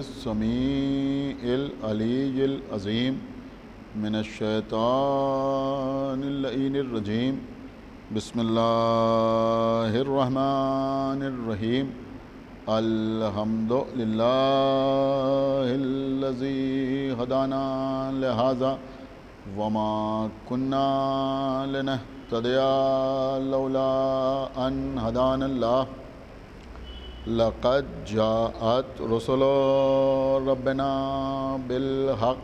السمیع العلی العظیم من الشیطان اللعین الرجیم بسم اللہ الرحمن الرحیم الحمد للہ الذی ہدانا لہذا وما كنا لنهتدي لولا ان هدانا الله لقد جاءت رسل ربنا بالحق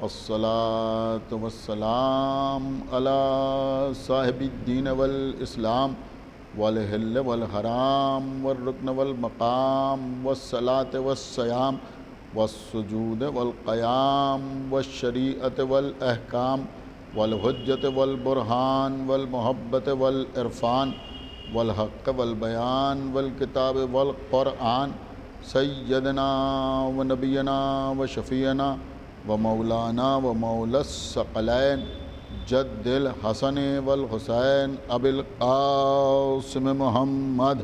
والصلاة والسلام على صاحب الدين والإسلام والحل والحرام والركن والمقام والصلاة والصيام والسجود والقيام والشريعة والأحكام والحجة والبرهان والمحبة والعرفان والحق والبيان والكتاب والقرآن سيدنا ونبينا وشفيعنا ومولانا ومولى الثقلين جد الحسن والحسين أبي القاسم محمد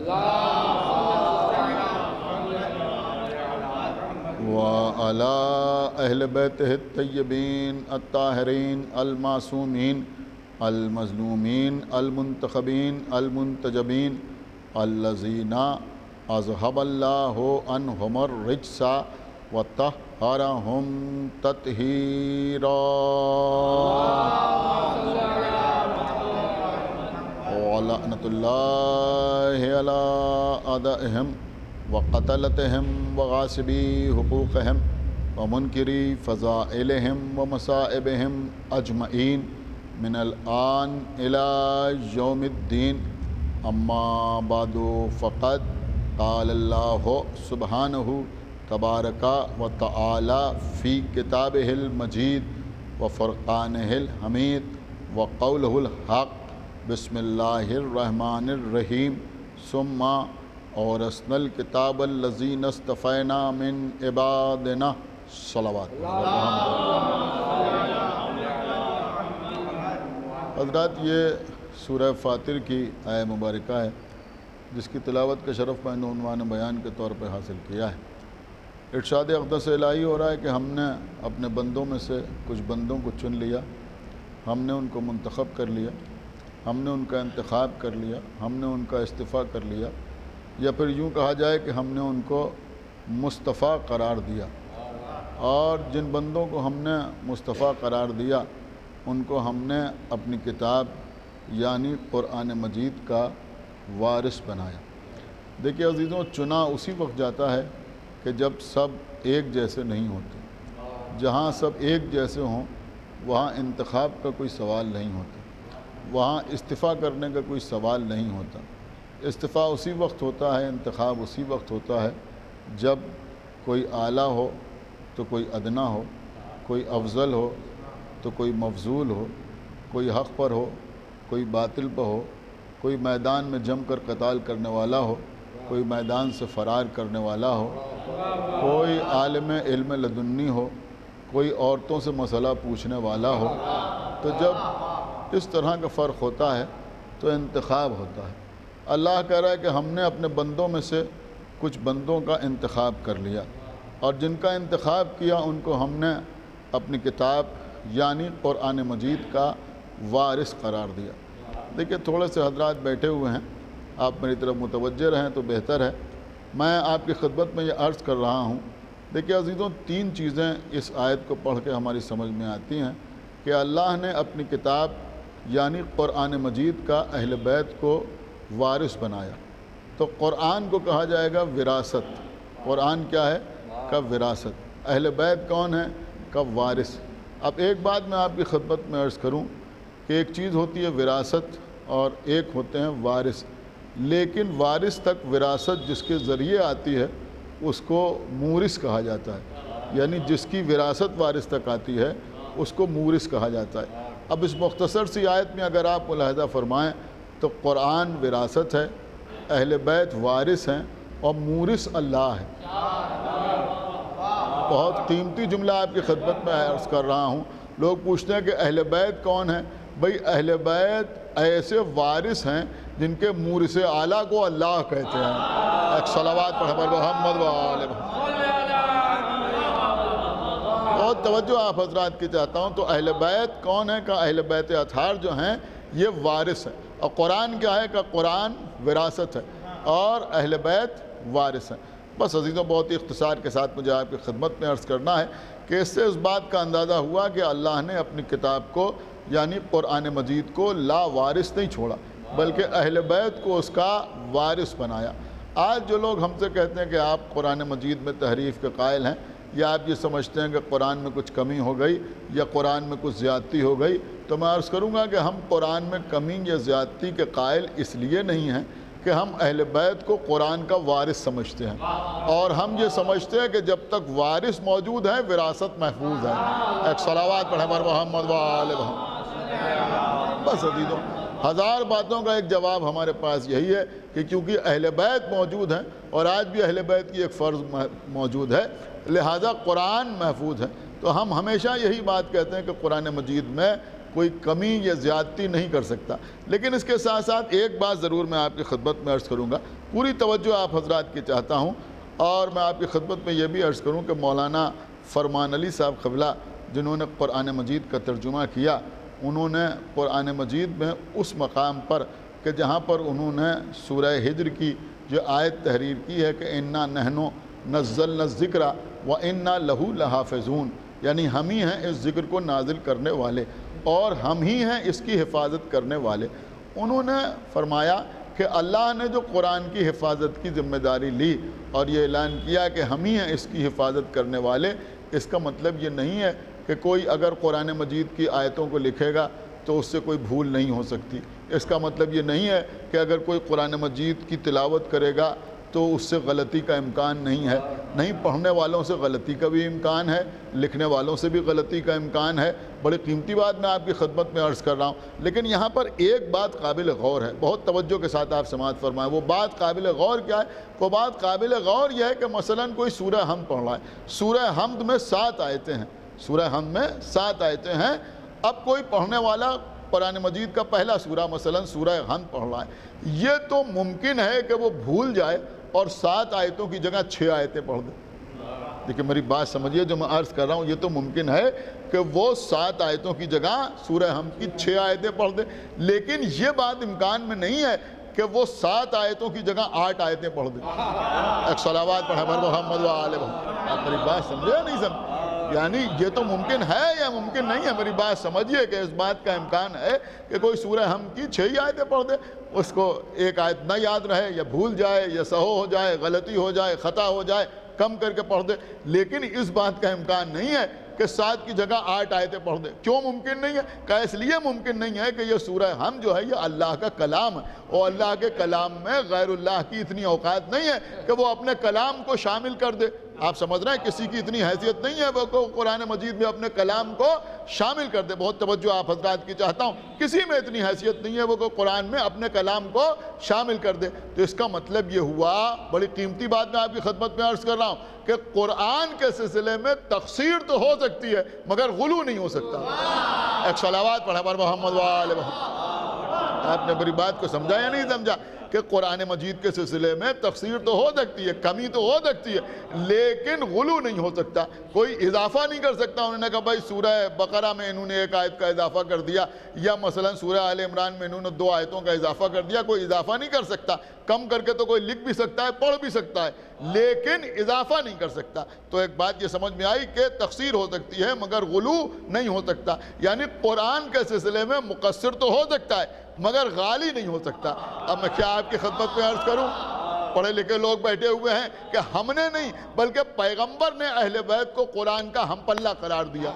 وعلى أهل بيته الطيبين الطاهرين المعصومين المظلومين المنتخبين المنتجبين الذين أذهب الله عنهم الرجس وطهرهم تطهيرا ولعنة الله على أعدائهم وقتلتهم وغاصبي حقوقهم ومنكري فضائلهم ومصائبهم أجمعين من الآن إلى يوم الدين أما بعد فقد قال الله سبحانه تبارك وتعالى في كتابه المجيد وفرقانه الحميد وقوله الحق بسم الله الرحمن الرحيم ثم أورثنا الكتاب الذين اصطفينا من عبادنا صلوات حضرات، یہ سورہ فاطر کی آیہ مبارکہ ہے جس کی تلاوت کا شرف میں نے عنوان بیان کے طور پہ حاصل کیا ہے۔ ارشاد اقدس الہی ہو رہا ہے کہ ہم نے اپنے بندوں میں سے کچھ بندوں کو چن لیا، ہم نے ان کو منتخب کر لیا، ہم نے ان کا انتخاب کر لیا، ہم نے ان کا استفاء کر لیا، یا پھر یوں کہا جائے کہ ہم نے ان کو مصطفیٰ قرار دیا۔ اور جن بندوں کو ہم نے مصطفیٰ قرار دیا ان کو ہم نے اپنی کتاب یعنی قرآن مجید کا وارث بنایا۔ دیکھیے عزیزوں، چنا اسی وقت جاتا ہے کہ جب سب ایک جیسے نہیں ہوتے۔ جہاں سب ایک جیسے ہوں وہاں انتخاب کا کوئی سوال نہیں ہوتا، وہاں استفاء کرنے کا کوئی سوال نہیں ہوتا۔ استفاء اسی وقت ہوتا ہے، انتخاب اسی وقت ہوتا ہے جب کوئی اعلیٰ ہو تو کوئی ادنا ہو، کوئی افضل ہو تو کوئی مفضول ہو، کوئی حق پر ہو کوئی باطل پر ہو، کوئی میدان میں جم کر قتال کرنے والا ہو، کوئی میدان سے فرار کرنے والا ہو، کوئی عالم علم لدنی ہو، کوئی عورتوں سے مسئلہ پوچھنے والا ہو۔ تو جب اس طرح کا فرق ہوتا ہے تو انتخاب ہوتا ہے۔ اللہ کہہ رہا ہے کہ ہم نے اپنے بندوں میں سے کچھ بندوں کا انتخاب کر لیا، اور جن کا انتخاب کیا ان کو ہم نے اپنی کتاب یعنی قرآن مجید کا وارث قرار دیا۔ دیکھیے تھوڑے سے حضرات بیٹھے ہوئے ہیں، آپ میری طرف متوجہ رہیں تو بہتر ہے۔ میں آپ کی خدمت میں یہ عرض کر رہا ہوں، دیکھیے عزیزوں، تین چیزیں اس آیت کو پڑھ کے ہماری سمجھ میں آتی ہیں کہ اللہ نے اپنی کتاب یعنی قرآن مجید کا اہل بیت کو وارث بنایا۔ تو قرآن کو کہا جائے گا وراثت۔ قرآن کیا ہے؟ کا وراثت۔ اہل بیت کون ہے؟ کا وارث۔ اب ایک بات میں آپ کی خدمت میں عرض کروں کہ ایک چیز ہوتی ہے وراثت اور ایک ہوتے ہیں وارث، لیکن وارث تک وراثت جس کے ذریعے آتی ہے اس کو مورث کہا جاتا ہے، یعنی جس کی وراثت وارث تک آتی ہے اس کو مورث کہا جاتا ہے۔ اب اس مختصر سی آیت میں اگر آپ ملاحظہ فرمائیں تو قرآن وراثت ہے، اہل بیت وارث ہیں، اور مورث اللہ ہے۔ بہت قیمتی جملہ آپ کی خدمت میں عرض کر رہا ہوں۔ لوگ پوچھتے ہیں کہ اہل بیت کون ہیں؟ بھئی اہل بیت ایسے وارث ہیں جن کے مورث اعلیٰ کو اللہ کہتے ہیں۔ ایک صلوات پڑھ محمد و آل محمد۔ بہت توجہ آپ حضرات کی چاہتا ہوں. تو اہل بیت کون ہے؟ کہ اہل بیت اطہار جو ہیں یہ وارث ہیں. اور قرآن کیا ہے؟ کہ قرآن وراثت ہے اور اہل بیت وارث ہیں. بس عزیزوں بہت ہی اختصار کے ساتھ مجھے آپ کی خدمت میں عرض کرنا ہے کہ اس سے اس بات کا اندازہ ہوا کہ اللہ نے اپنی کتاب کو یعنی قرآن مجید کو لا وارث نہیں چھوڑا بلکہ اہل بیت کو اس کا وارث بنایا. آج جو لوگ ہم سے کہتے ہیں کہ آپ قرآن مجید میں تحریف کے قائل ہیں یا آپ یہ سمجھتے ہیں کہ قرآن میں کچھ کمی ہو گئی یا قرآن میں کچھ زیادتی ہو گئی، تو میں عرض کروں گا کہ ہم قرآن میں کمی یا زیادتی کے قائل اس لیے نہیں ہیں کہ ہم اہل بیت کو قرآن کا وارث سمجھتے ہیں، اور ہم یہ سمجھتے ہیں کہ جب تک وارث موجود ہے وراثت محفوظ ہے. ایک صلوات پڑھیں بر محمد و آل محمد. بس عزیزوں ہزار باتوں کا ایک جواب ہمارے پاس یہی ہے کہ کیونکہ اہل بیت موجود ہیں اور آج بھی اہل بیت کی ایک فرض موجود ہے، لہذا قرآن محفوظ ہے. تو ہم ہمیشہ یہی بات کہتے ہیں کہ قرآن مجید میں کوئی کمی یا زیادتی نہیں کر سکتا. لیکن اس کے ساتھ ساتھ ایک بات ضرور میں آپ کی خدمت میں عرض کروں گا، پوری توجہ آپ حضرات کی چاہتا ہوں، اور میں آپ کی خدمت میں یہ بھی عرض کروں کہ مولانا فرمان علی صاحب قبلہ جنہوں نے قرآن مجید کا ترجمہ کیا، انہوں نے قرآن مجید میں اس مقام پر کہ جہاں پر انہوں نے سورہ ہجر کی جو آیت تحریر کی ہے کہ انا نحن نزلنا الذکر و انا لہ لحافظون، یعنی ہم ہی ہیں اس ذکر کو نازل کرنے والے اور ہم ہی ہیں اس کی حفاظت کرنے والے. انہوں نے فرمایا کہ اللہ نے جو قرآن کی حفاظت کی ذمہ داری لی اور یہ اعلان کیا کہ ہم ہی ہیں اس کی حفاظت کرنے والے، اس کا مطلب یہ نہیں ہے کہ کوئی اگر قرآن مجید کی آیتوں کو لکھے گا تو اس سے کوئی بھول نہیں ہو سکتی. اس کا مطلب یہ نہیں ہے کہ اگر کوئی قرآن مجید کی تلاوت کرے گا تو اس سے غلطی کا امکان نہیں ہے. نہیں، پڑھنے والوں سے غلطی کا بھی امکان ہے، لکھنے والوں سے بھی غلطی کا امکان ہے. بڑی قیمتی بات میں آپ کی خدمت میں عرض کر رہا ہوں. لیکن یہاں پر ایک بات قابل غور ہے، بہت توجہ کے ساتھ آپ سماعت فرمائیں. وہ بات قابل غور کیا ہے؟ وہ بات قابل غور یہ ہے کہ مثلا کوئی سورہ حمد پڑھ رہا ہے. سورہ حمد میں 7 آیتیں ہیں، سورہ حمد میں 7 آیتیں ہیں. اب کوئی پڑھنے والا قرآن مجید کا پہلا سورہ مثلا سورہ حمد پڑھ رہا ہے، یہ تو ممکن ہے کہ وہ بھول جائے اور 7 آیتوں کی جگہ 6 آیتیں پڑھ دیں. دیکھیں میری بات سمجھیے، جو میں عرض کر رہا ہوں یہ تو ممکن ہے کہ وہ 7 آیتوں کی جگہ سورہ حمد کی 6 آیتیں پڑھ دیں، لیکن یہ بات امکان میں نہیں ہے کہ وہ 7 آیتوں کی جگہ 8 آیتیں پڑھ دیں. ایک صلوات پڑھیں بر محمد و آل محمد. آپ میری بات سمجھے یا نہیں سمجھے؟ یعنی یہ تو ممکن ہے یا ممکن نہیں ہے؟ میری بات سمجھیے کہ اس بات کا امکان ہے کہ کوئی سورہ حمد کی 6 آیتیں پڑھ دے، اس کو ایک آیت نہ یاد رہے یا بھول جائے یا سہو ہو جائے، غلطی ہو جائے، خطا ہو جائے، کم کر کے پڑھ دے. لیکن اس بات کا امکان نہیں ہے کہ 7 کی جگہ 8 آیتیں پڑھ دے. کیوں ممکن نہیں ہے؟ کہ اس لیے ممکن نہیں ہے کہ یہ سورہ حمد جو ہے یہ اللہ کا کلام ہے، اور اللہ کے کلام میں غیر اللہ کی اتنی اوقات نہیں ہے کہ وہ اپنے کلام کو شامل کر دے. آپ سمجھ رہے ہیں کسی کی اتنی حیثیت نہیں ہے وہ قرآن مجید میں اپنے کلام کو شامل کر دے. بہت توجہ آپ حضرات کی چاہتا ہوں، کسی میں اتنی حیثیت نہیں ہے وہ قرآن میں اپنے کلام کو شامل کر دے. تو اس کا مطلب یہ ہوا، بڑی قیمتی بات میں آپ کی خدمت میں عرض کر رہا ہوں، کہ قرآن کے سلسلے میں تقصیر تو ہو سکتی ہے مگر غلو نہیں ہو سکتا. ایک صلوات پڑھیں بر محمد و آل محمد. آپ نے میری بات کو سمجھا یا نہیں سمجھا کہ قرآن مجید کے سلسلے میں تقصیر تو ہو سکتی ہے، کمی تو ہو سکتی ہے، لیکن غلو نہیں ہو سکتا. کوئی اضافہ نہیں کر سکتا. انہوں نے کہا بھائی سورہ بقرہ میں انہوں نے 1 آیت کا اضافہ کر دیا، یا مثلا سورہ آل عمران میں انہوں نے 2 آیتوں کا اضافہ کر دیا. کوئی اضافہ نہیں کر سکتا. کم کر کے تو کوئی لکھ بھی سکتا ہے، پڑھ بھی سکتا ہے، لیکن اضافہ نہیں کر سکتا. تو ایک بات یہ سمجھ میں آئی کہ تقصیر ہو سکتی ہے مگر غلو نہیں ہو سکتا. یعنی قرآن کے سلسلے میں مقصر تو ہو سکتا ہے مگر غالی نہیں ہو سکتا. اب میں کیا آپ کی خدمت میں عرض کروں، پڑھے لکھے لوگ بیٹھے ہوئے ہیں کہ ہم نے نہیں بلکہ پیغمبر نے اہل بیت کو قرآن کا ہم پلہ قرار دیا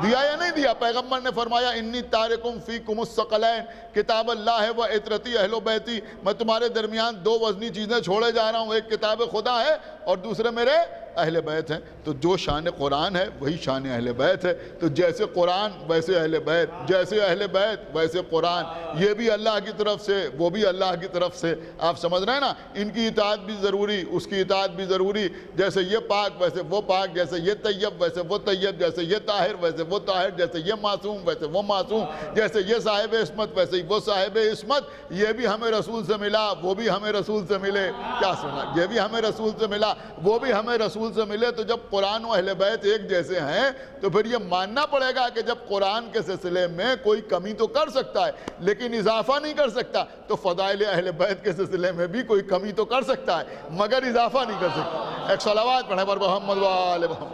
یا نہیں دیا؟ پیغمبر نے فرمایا انی تارکم فیکم الثقلین کتاب اللہ و عطرتی اہل بیتی، میں تمہارے درمیان 2 وزنی چیزیں چھوڑے جا رہا ہوں، ایک کتاب خدا ہے اور دوسرے میرے اہل بیت ہیں. تو جو شان قرآن ہے وہی شان اہل بیت ہے. تو جیسے قرآن ویسے اہل بیت، جیسے اہل بیت ویسے قرآن. یہ بھی اللہ کی طرف سے، وہ بھی اللہ کی طرف سے. آپ سمجھ رہے ہیں نا؟ ان کی اطاعت بھی ضروری، اس کی اطاعت بھی ضروری. جیسے یہ پاک ویسے وہ پاک، جیسے یہ طیب ویسے وہ طیب، جیسے یہ طاہر ویسے وہ طاہر، جیسے یہ معصوم ویسے وہ معصوم، جیسے یہ صاحب عصمت ویسے وہ صاحب عصمت. یہ بھی ہمیں رسول سے ملا، وہ بھی ہمیں رسول سے ملے. کیا سنا؟ یہ بھی ہمیں رسول سے ملا، وہ بھی ہمیں رسول رسول سے ملے تو جب قرآن و اہل بیت ایک جیسے ہیں تو پھر یہ ماننا پڑے گا کہ جب قرآن کے سلسلے میں کوئی کمی تو کر سکتا ہے لیکن اضافہ نہیں کر سکتا، تو فضائل اہل بیت کے سلسلے میں بھی کوئی کمی تو کر سکتا ہے مگر اضافہ نہیں کر سکتا۔ ایک صلوات پڑھیں پر محمد و آل محمد۔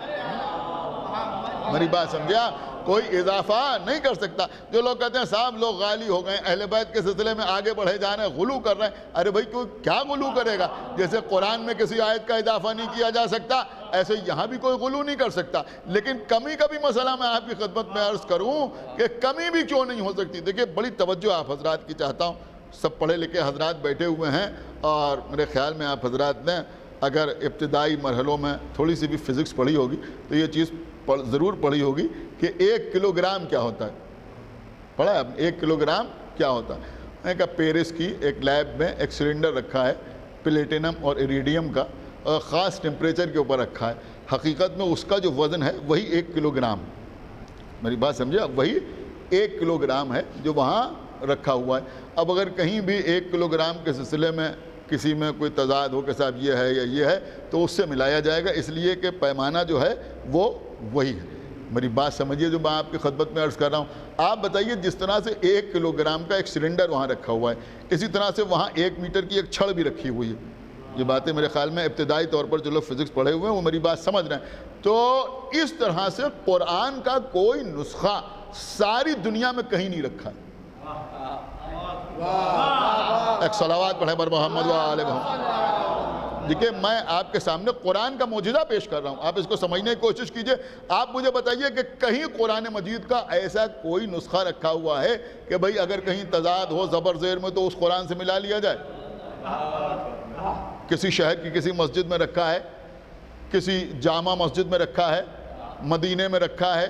میری بات سمجھا؟ کوئی اضافہ نہیں کر سکتا۔ جو لوگ کہتے ہیں صاحب لوگ غالی ہو گئے، اہل بیت کے سلسلے میں آگے بڑھے جا رہے ہیں، غلو کر رہے ہیں، ارے بھائی کوئی کیا غلو کرے گا؟ جیسے قرآن میں کسی آیت کا اضافہ نہیں کیا جا سکتا ایسے یہاں بھی کوئی غلو نہیں کر سکتا۔ لیکن کمی کا بھی مسئلہ میں آپ کی خدمت میں عرض کروں کہ کمی بھی کیوں نہیں ہو سکتی؟ دیکھیں بڑی توجہ آپ حضرات کی چاہتا ہوں، سب پڑھے لکھے حضرات بیٹھے ہوئے ہیں اور میرے خیال میں آپ حضرات نے اگر ابتدائی مرحلوں میں تھوڑی سی بھی فزکس پڑھی ہوگی تو یہ چیز ضرور پڑھی ہوگی کہ 1 کلو گرام کیا ہوتا ہے۔ پڑھا ہے آپ نے 1 کلو گرام کیا ہوتا ہے؟ میں کہا پیرس کی ایک لیب میں ایک سلنڈر رکھا ہے پلیٹینم اور ایریڈیم کا، اور خاص ٹیمپریچر کے اوپر رکھا ہے، حقیقت میں اس کا جو وزن ہے وہی 1 کلو گرام، میری بات سمجھے، وہی 1 کلو گرام ہے جو وہاں رکھا ہوا ہے۔ اب اگر کہیں بھی 1 کلو گرام کے سلسلے میں کسی میں کوئی تضاد ہو کہ صاحب یہ ہے یا یہ ہے تو اس سے ملایا جائے گا، اس لیے کہ پیمانہ جو ہے وہ وہی ہے۔ میری بات سمجھیے جو میں آپ کی خدمت میں عرض کر رہا ہوں۔ آپ بتائیے جس طرح سے 1 کلو گرام کا ایک سلنڈر وہاں رکھا ہوا ہے، اسی طرح سے وہاں 1 میٹر کی ایک چھڑ بھی رکھی ہوئی ہے۔ یہ باتیں میرے خیال میں ابتدائی طور پر جو لوگ فزکس پڑھے ہوئے ہیں وہ میری بات سمجھ رہے ہیں۔ تو اس طرح سے قرآن کا کوئی نسخہ ساری دنیا میں کہیں نہیں رکھا ہے۔ ایک صلوات پڑھیں بر محمد و آل محمد۔ دیکھیں میں آپ کے سامنے قرآن کا معجزہ پیش کر رہا ہوں، آپ اس کو سمجھنے کی کوشش کیجئے۔ آپ مجھے بتائیے کہ کہیں قرآن مجید کا ایسا کوئی نسخہ رکھا ہوا ہے کہ بھئی اگر کہیں تضاد ہو زبر زیر میں تو اس قرآن سے ملا لیا جائے؟ کسی شہر کی کسی مسجد میں رکھا ہے، کسی جامع مسجد میں رکھا ہے، مدینے میں رکھا ہے،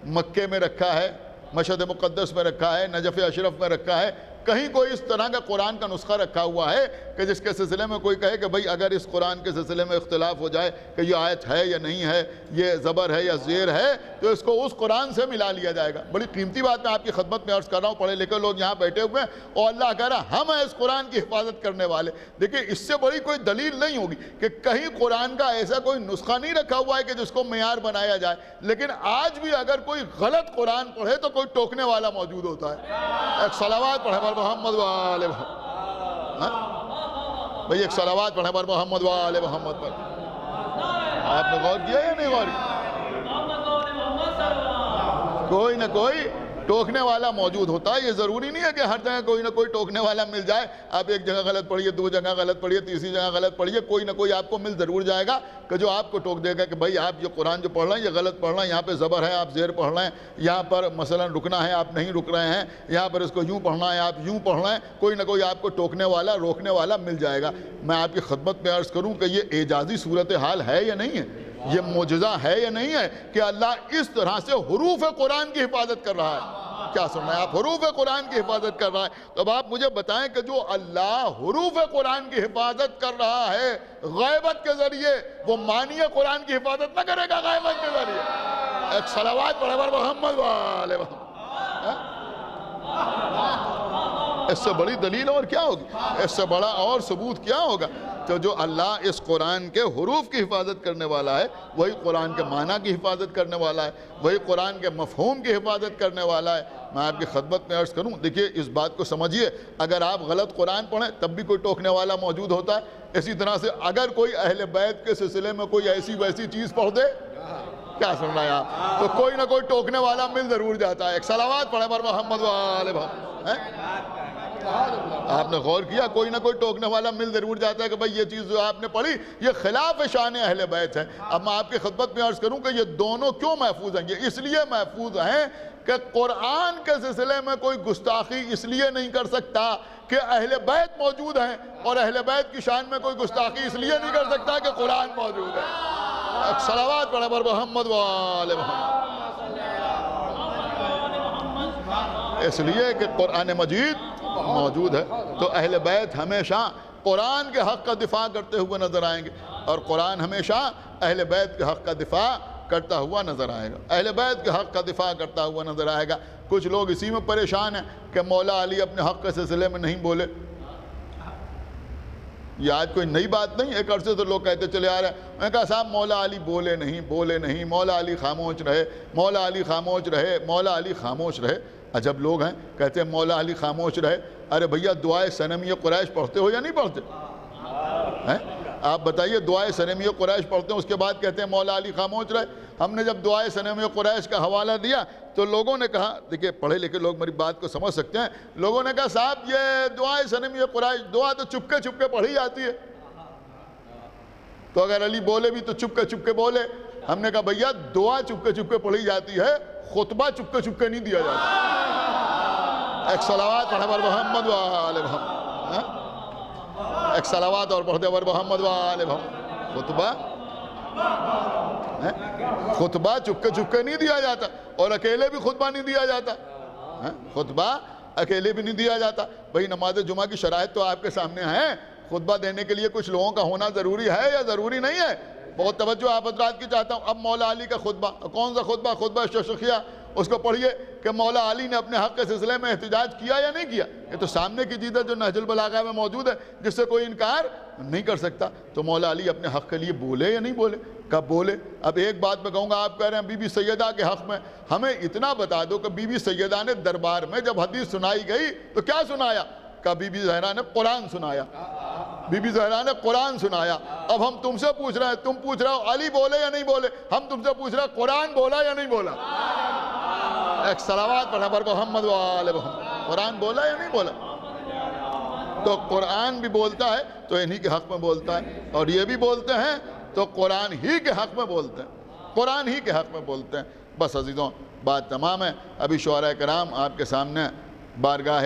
مکے میں رکھا ہے، مشہد مقدس میں رکھا ہے، نجف اشرف میں رکھا ہے، کہیں کوئی اس طرح کا قرآن کا نسخہ رکھا ہوا ہے کہ جس کے سلسلے میں کوئی کہے کہ بھئی اگر اس قرآن کے سلسلے میں اختلاف ہو جائے کہ یہ آیت ہے یا نہیں ہے، یہ زبر ہے یا زیر ہے، تو اس کو اس قرآن سے ملا لیا جائے گا؟ بڑی قیمتی بات میں آپ کی خدمت میں عرض کر رہا ہوں، پڑھے لکھے لوگ یہاں بیٹھے ہوئے ہیں اور اللہ کہہ رہا ہم ہیں اس قرآن کی حفاظت کرنے والے۔ دیکھیں اس سے بڑی کوئی دلیل نہیں ہوگی کہ کہیں قرآن کا ایسا کوئی نسخہ نہیں رکھا ہوا ہے کہ جس کو معیار بنایا جائے، لیکن آج بھی اگر کوئی غلط قرآن پڑھے تو کوئی ٹوکنے والا موجود ہوتا ہے۔ ایک صلوات پڑھے بر محمد و آل محمد۔ بھئی ایک صلوات پڑھیں بر محمد و آل محمد پر۔ آپ نے غور کیا یا نہیں غور کیا؟ کوئی نہ کوئی ٹوکنے والا موجود ہوتا ہے۔ یہ ضروری نہیں ہے کہ ہر جگہ کوئی نہ کوئی ٹوکنے والا مل جائے۔ آپ ایک جگہ غلط پڑھیے، 2 جگہ غلط پڑھیے، تیسری جگہ غلط پڑھیے، کوئی نہ کوئی آپ کو مل ضرور جائے گا کہ جو آپ کو ٹوک دے گا کہ بھئی آپ یہ قرآن جو پڑھ رہے ہیں یہ غلط پڑھ رہے ہیں، یہاں پہ زبر ہے آپ زیر پڑھ رہے ہیں، یہاں پر مثلا رکنا ہے آپ نہیں رک رہے ہیں، یہاں پر اس کو یوں پڑھنا ہے آپ یوں پڑھ رہے ہیں۔ کوئی نہ کوئی آپ کو ٹوکنے والا روکنے والا مل جائے گا۔ میں آپ کی خدمت میں عرض کروں کہ یہ اعجازی صورتحال ہے یا نہیں ہے؟ یہ معجزہ ہے یا نہیں ہے کہ اللہ اس طرح سے حروف قرآن کی حفاظت کر رہا ہے؟ کیا سن رہے ہیں آپ؟ حروف قرآن کی حفاظت کر رہا ہے۔ تو اب آپ مجھے بتائیں کہ جو اللہ حروف قرآن کی حفاظت کر رہا ہے غیبت کے ذریعے، وہ مانی قرآن کی حفاظت نہ کرے گا غیبت کے ذریعے؟ ایک صلوات پڑھے بر محمد و آل محمد۔ اس سے بڑی دلیل اور کیا ہوگی؟ اس سے بڑا اور ثبوت کیا ہوگا؟ تو جو اللہ اس قرآن کے حروف کی حفاظت کرنے والا ہے وہی قرآن کے معنی کی حفاظت کرنے والا ہے، وہی قرآن کے مفہوم کی حفاظت کرنے والا ہے۔ میں آپ کی خدمت میں عرض کروں، دیکھیے اس بات کو سمجھیے، اگر آپ غلط قرآن پڑھیں تب بھی کوئی ٹوکنے والا موجود ہوتا ہے۔ اسی طرح سے اگر کوئی اہل بیت کے سلسلے میں کوئی ایسی ویسی چیز پڑھ دے، کیا سن رہا ہے آپ، تو کوئی نہ کوئی ٹوکنے والا مل ضرور جاتا ہے۔ ایک صلوات پڑھیں بر محمد و آل محمد۔ آپ نے غور کیا؟ کوئی نہ کوئی ٹوکنے والا مل ضرور جاتا ہے کہ بھئی یہ چیز جو آپ نے پڑھی یہ خلاف شان اہل بیت ہے۔ اب میں آپ کی خدمت میں عرض کروں کہ یہ دونوں کیوں محفوظ ہیں؟ یہ اس لیے محفوظ ہیں کہ قرآن کے سلسلے میں کوئی گستاخی اس لیے نہیں کر سکتا کہ اہل بیت موجود ہیں، اور اہل بیت کی شان میں کوئی گستاخی اس لیے نہیں کر سکتا کہ قرآن موجود ہے۔ ایک صلوات پڑھیں بر محمد و آل محمد۔ اس لیے کہ قرآن مجید موجود ہے تو اہل بیت ہمیشہ قرآن کے حق کا دفاع کرتے ہوئے نظر آئیں گے، اور قرآن ہمیشہ اہل بیت کے حق کا دفاع کرتا ہوا نظر آئے گا، اہل بیت کے حق کا دفاع کرتا ہوا نظر آئے گا۔ کچھ لوگ اسی میں پریشان ہیں کہ مولا علی اپنے حق کے سلسلے میں نہیں بولے، یہ آج کوئی نئی بات نہیں، ایک عرصے سے لوگ کہتے چلے آ رہے ہیں. میں نے کہا صاحب مولا علی بولے نہیں، مولا علی خاموش رہے، مولا علی خاموش رہے، مولا علی خاموش رہے. عجب لوگ ہیں، کہتے ہیں مولا علی خاموش رہے. ارے بھیا دعائے صنمی قریش پڑھتے ہو یا نہیں پڑھتے؟ آپ بتائیے، دعائے صنمی قریش پڑھتے ہیں، اس کے بعد کہتے ہیں مولا علی خاموش رہے. ہم نے جب دعائے صنمی قریش کا حوالہ دیا تو لوگوں نے کہا، دیکھیں پڑھے لکھے لوگ میری بات کو سمجھ سکتے ہیں، لوگوں نے کہا صاحب یہ دعائے صنمی قریش دعا تو چپکے پڑھی جاتی ہے، تو اگر علی بولے بھی تو چپکے بولے. ہم نے کہا بھیا دعا چپکے پڑھی جاتی ہے، خطبہ چپکے نہیں دیا جاتا. ایک صلوات پڑھا بر محمد و آل محمد، ایک صلوات اور پڑھتے بر محمد و آل محمد. خطبہ چپکے نہیں دیا جاتا، اور اکیلے بھی خطبہ نہیں دیا جاتا. خطبہ اکیلے بھی نہیں دیا جاتا. بھئی نماز جمعہ کی شرائط تو آپ کے سامنے ہیں، خطبہ دینے کے لیے کچھ لوگوں کا ہونا ضروری ہے یا ضروری نہیں ہے؟ بہت توجہ آپ حضرات کی چاہتا ہوں. اب مولا علی کا خطبہ، کون سا خطبہ؟ خطبہ ششخیہ. اس کو پڑھیے کہ مولا علی نے اپنے حق کے سلسلے میں احتجاج کیا یا نہیں کیا. یہ تو سامنے کی چیز ہے جو نہج البلاغہ میں موجود ہے، جس سے کوئی انکار نہیں کر سکتا. تو مولا علی اپنے حق کے لیے بولے یا نہیں بولے؟ کب بولے؟ اب ایک بات میں کہوں گا، آپ کہہ رہے ہیں بی بی سیدہ کے حق میں، ہمیں اتنا بتا دو کہ بی بی سیدہ نے دربار میں جب حدیث سنائی گئی تو کیا سنایا؟ کہ بی بی زہرا نے قرآن سنایا. بی بی زہرا نے قرآن سنایا. اب ہم تم سے پوچھ رہے ہیں، تم پوچھ رہے ہو علی بولے یا نہیں بولے، ہم تم سے پوچھ رہے ہیں قرآن بولا یا نہیں بولا؟ ایک صلوات پڑھا بر محمد و آل محمد. قرآن بولا یا نہیں بولا؟ تو قرآن بھی بولتا ہے تو انہی کے حق میں بولتا ہے، اور یہ بھی بولتے ہیں تو قرآن ہی کے حق میں بولتے ہیں، قرآن ہی کے حق میں بولتے ہیں. بس عزیزوں بات تمام ہے. ابھی شعراء کرام آپ کے سامنے بارگاہ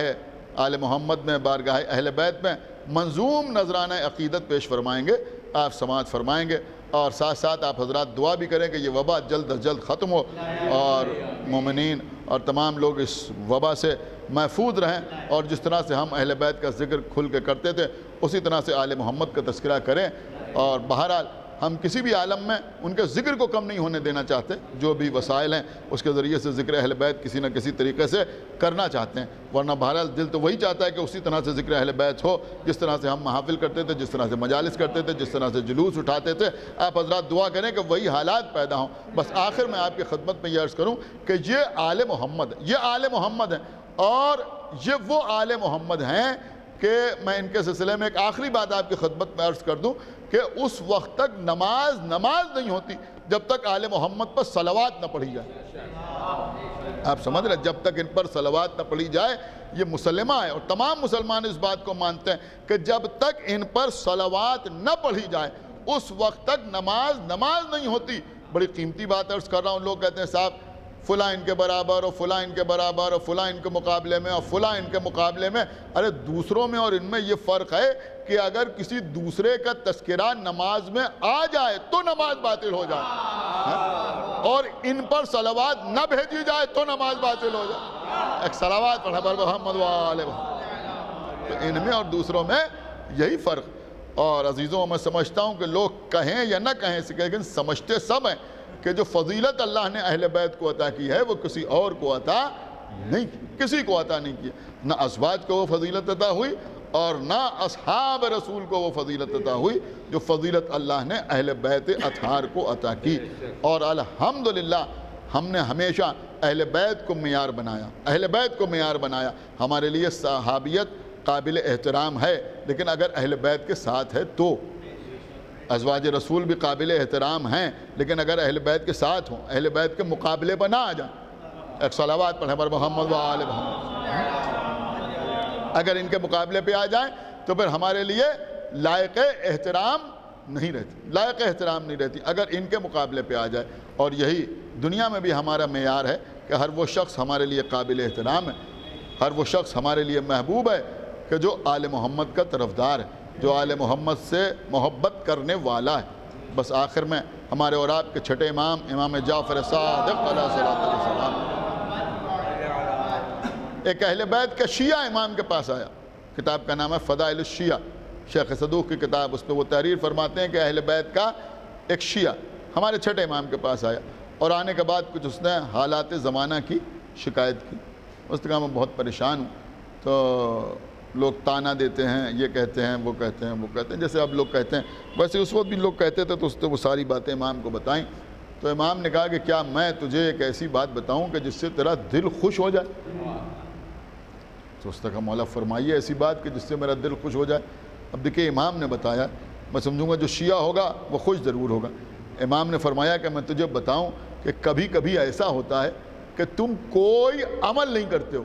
آل محمد میں، بارگاہ اہل بیت میں منظوم نذرانہ عقیدت پیش فرمائیں گے، آپ سماعت فرمائیں گے، اور ساتھ ساتھ آپ حضرات دعا بھی کریں کہ یہ وبا جلد از جلد ختم ہو اور مومنین اور تمام لوگ اس وبا سے محفوظ رہیں، اور جس طرح سے ہم اہل بیت کا ذکر کھل کے کرتے تھے اسی طرح سے آل محمد کا تذکرہ کریں. اور بہرحال ہم کسی بھی عالم میں ان کے ذکر کو کم نہیں ہونے دینا چاہتے. جو بھی وسائل ہیں اس کے ذریعے سے ذکر اہل بیت کسی نہ کسی طریقے سے کرنا چاہتے ہیں، ورنہ بہرحال دل تو وہی چاہتا ہے کہ اسی طرح سے ذکر اہل بیت ہو جس طرح سے ہم محافل کرتے تھے، جس طرح سے مجالس کرتے تھے، جس طرح سے جلوس اٹھاتے تھے. آپ حضرات دعا کریں کہ وہی حالات پیدا ہوں. بس آخر میں آپ کی خدمت میں یہ عرض کروں کہ یہ آل محمد، یہ آل محمد ہیں، اور یہ وہ آل محمد ہیں کہ میں ان کے سلسلے میں ایک آخری بات آپ کی خدمت میں عرض کر دوں کہ اس وقت تک نماز نہیں ہوتی جب تک آل محمد پر صلوات نہ پڑھی جائے. آپ سمجھ رہے، جب تک ان پر صلوات نہ پڑھی جائے. یہ مسلمہ ہے اور تمام مسلمان اس بات کو مانتے ہیں کہ جب تک ان پر صلوات نہ پڑھی جائے اس وقت تک نماز نہیں ہوتی. بڑی قیمتی بات عرض کر رہا ہوں. لوگ کہتے ہیں صاحب فلاں ان کے برابر اور فلاں ان کے برابر اور فلاں ان کے مقابلے میں اور فلاں ان کے مقابلے میں. ارے دوسروں میں اور ان میں یہ فرق ہے کہ اگر کسی دوسرے کا تذکرہ نماز میں آ جائے تو نماز باطل ہو جائے، اور ان پر صلوات نہ بھیجی جائے تو نماز باطل ہو جائے. ایک صلوات پڑھا بر محمد و آل محمد. تو ان میں اور دوسروں میں یہی فرق. اور عزیزوں میں سمجھتا ہوں کہ لوگ کہیں یا نہ کہیں لیکن سمجھتے سب ہیں کہ جو فضیلت اللہ نے اہل بیت کو عطا کی ہے وہ کسی اور کو عطا نہیں کی، کسی کو عطا نہیں کی. نہ ازواج کو وہ فضیلت عطا ہوئی اور نہ اصحاب رسول کو وہ فضیلت عطا ہوئی جو فضیلت اللہ نے اہل بیت اطہار کو عطا کی. اور الحمدللہ ہم نے ہمیشہ اہل بیت کو معیار بنایا، اہل بیت کو معیار بنایا. ہمارے لیے صحابیت قابل احترام ہے، لیکن اگر اہل بیت کے ساتھ ہے تو. ازواج رسول بھی قابل احترام ہیں، لیکن اگر اہل بیت کے ساتھ ہوں، اہل بیت کے مقابلے پر نہ آ جائیں. ایک صلوات پڑھیں بر محمد و آل محمد. اگر ان کے مقابلے پہ آ جائیں تو پھر ہمارے لیے لائق احترام نہیں رہتی، لائق احترام نہیں رہتی اگر ان کے مقابلے پہ آ جائے. اور یہی دنیا میں بھی ہمارا معیار ہے کہ ہر وہ شخص ہمارے لیے قابل احترام ہے، ہر وہ شخص ہمارے لیے محبوب ہے کہ جو آل محمد کا طرفدار ہے، جو آل محمد سے محبت کرنے والا ہے. بس آخر میں ہمارے اور آپ کے چھٹے امام، امام جعفر صادق علیہ السلام، ایک اہل بیت کا شیعہ امام کے پاس آیا. کتاب کا نام ہے فضائل الشیعہ، شیخ صدوق کی کتاب. اس پہ وہ تحریر فرماتے ہیں کہ اہل بیت کا ایک شیعہ ہمارے چھٹے امام کے پاس آیا، اور آنے کے بعد کچھ اس نے حالات زمانہ کی شکایت کی. اس نے کہا میں بہت پریشان ہوں. تو لوگ تانا دیتے ہیں، یہ کہتے ہیں، وہ کہتے ہیں، وہ کہتے ہیں، جیسے اب لوگ کہتے ہیں، ویسے اس وقت بھی لوگ کہتے تھے، تو اس نے وہ ساری باتیں امام کو بتائیں. تو امام نے کہا کہ کیا میں تجھے ایک ایسی بات بتاؤں کہ جس سے تیرا دل خوش ہو جائے؟ تو اس نے کہا مولا فرمائیے ایسی بات کہ جس سے میرا دل خوش ہو جائے. اب دیکھیں امام نے بتایا، میں سمجھوں گا جو شیعہ ہوگا وہ خوش ضرور ہوگا. امام نے فرمایا کہ میں تجھے بتاؤں کہ کبھی کبھی ایسا ہوتا ہے کہ تم کوئی عمل نہیں کرتے ہو.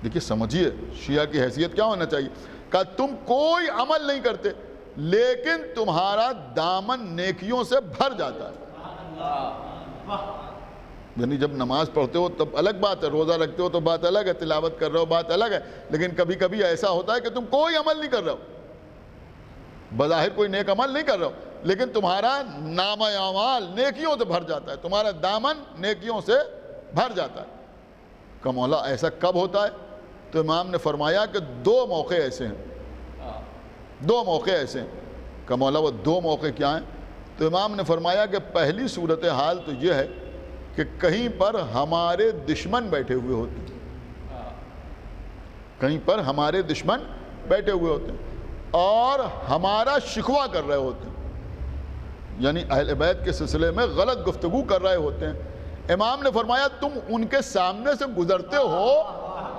دیکھیے سمجھیے شیعہ کی حیثیت کیا ہونا چاہیے. کہ تم کوئی عمل نہیں کرتے لیکن تمہارا دامن نیکیوں سے بھر جاتا ہے. یعنی جب نماز پڑھتے ہو تب الگ بات ہے، روزہ رکھتے ہو تو بات الگ ہے، تلاوت کر رہے ہو بات الگ ہے، لیکن کبھی کبھی ایسا ہوتا ہے کہ تم کوئی عمل نہیں کر رہے ہو، بظاہر کوئی نیک عمل نہیں کر رہے ہو، لیکن تمہارا نامہ اعمال نیکیوں سے بھر جاتا ہے، تمہارا دامن نیکیوں سے بھر جاتا ہے. کہ مولا ایسا کب ہوتا ہے؟ تو امام نے فرمایا کہ دو موقع ایسے ہیں، دو موقع ایسے ہیں. کہ مولا وہ دو موقع کیا ہیں؟ تو امام نے فرمایا کہ پہلی صورتحال تو یہ ہے کہ کہیں پر ہمارے دشمن بیٹھے ہوئے ہوتے ہیں، کہیں پر ہمارے دشمن بیٹھے ہوئے ہوتے ہیں اور ہمارا شکوہ کر رہے ہوتے ہیں، یعنی اہل بیت کے سلسلے میں غلط گفتگو کر رہے ہوتے ہیں. امام نے فرمایا تم ان کے سامنے سے گزرتے ہو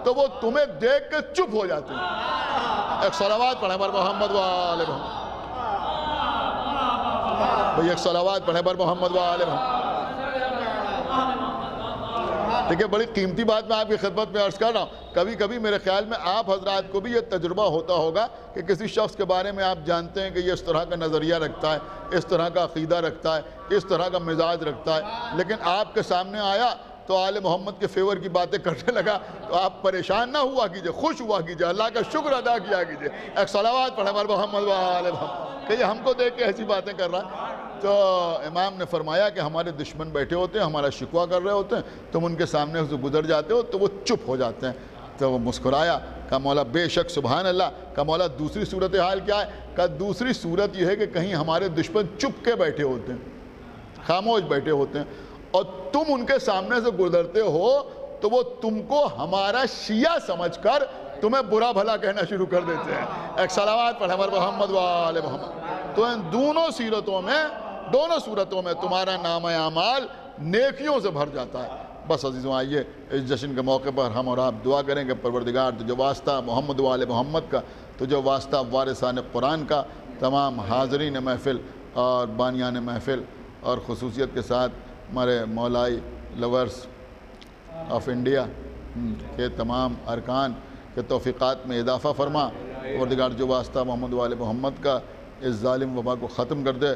تو وہ تمہیں دیکھ کے چپ ہو جاتے ہیں. ایک صلوات پڑھیں بر محمد و آل محمد. بھئی ایک صلوات پڑھیں بر محمد و آل محمد. دیکھیں بڑی قیمتی بات میں آپ کی خدمت میں عرض کر رہا ہوں. کبھی کبھی میرے خیال میں آپ حضرات کو بھی یہ تجربہ ہوتا ہوگا کہ کسی شخص کے بارے میں آپ جانتے ہیں کہ یہ اس طرح کا نظریہ رکھتا ہے، اس طرح کا عقیدہ رکھتا ہے، اس طرح کا مزاج رکھتا ہے، لیکن آپ کے سامنے آیا تو آل محمد کے فیور کی باتیں کرنے لگا تو آپ پریشان نہ ہوا کیجئے، خوش ہوا کیجئے، اللہ کا شکر ادا کیا کیجئے. ایک صلوات پڑھیں بر محمد و آل محمد. کہ یہ ہم کو دیکھ کے ایسی باتیں کر رہا ہے. تو امام نے فرمایا کہ ہمارے دشمن بیٹھے ہوتے ہیں، ہمارا شکوہ کر رہے ہوتے ہیں، تم ان کے سامنے سے گزر جاتے ہو تو وہ چپ ہو جاتے ہیں. تو وہ مسکرایا. کہا مولا بے شک سبحان اللہ. کہا مولا دوسری صورتحال کیا ہے؟ کہا دوسری صورت یہ ہے کہ کہیں ہمارے دشمن چپ کے بیٹھے ہوتے ہیں، خاموش بیٹھے ہوتے ہیں اور تم ان کے سامنے سے گزرتے ہو تو وہ تم کو ہمارا شیعہ سمجھ کر تمہیں برا بھلا کہنا شروع کر دیتے ہیں. ایک صلوات پڑھیں بر محمد و آل محمد. تو ان دونوں صورتوں میں تمہارا نامہ اعمال نیکیوں سے بھر جاتا ہے. بس عزیزوں آئیے اس جشن کے موقع پر ہم اور آپ دعا کریں کہ پروردگار تو جو واسطہ محمد و آل محمد کا، تو جو واسطہ وارثان قرآن کا، تمام حاضرین محفل اور بانیان محفل اور خصوصیت کے ساتھ ہمارے مولائی لورس آف انڈیا کے تمام ارکان کے توفیقات میں اضافہ فرما. پروردگار جو واسطہ محمد و آل محمد کا اس ظالم وبا کو ختم کر دے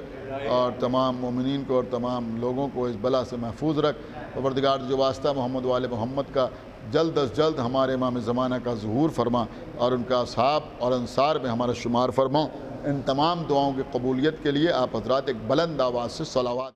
اور تمام مومنین کو اور تمام لوگوں کو اس بلا سے محفوظ رکھ. پروردگار جو واسطہ محمد و آل محمد کا جلد از جلد ہمارے امام زمانہ کا ظہور فرما اور ان کا اصحاب اور انصار میں ہمارا شمار فرما. ان تمام دعاؤں کی قبولیت کے لیے آپ حضرات ایک بلند آواز سے صلوات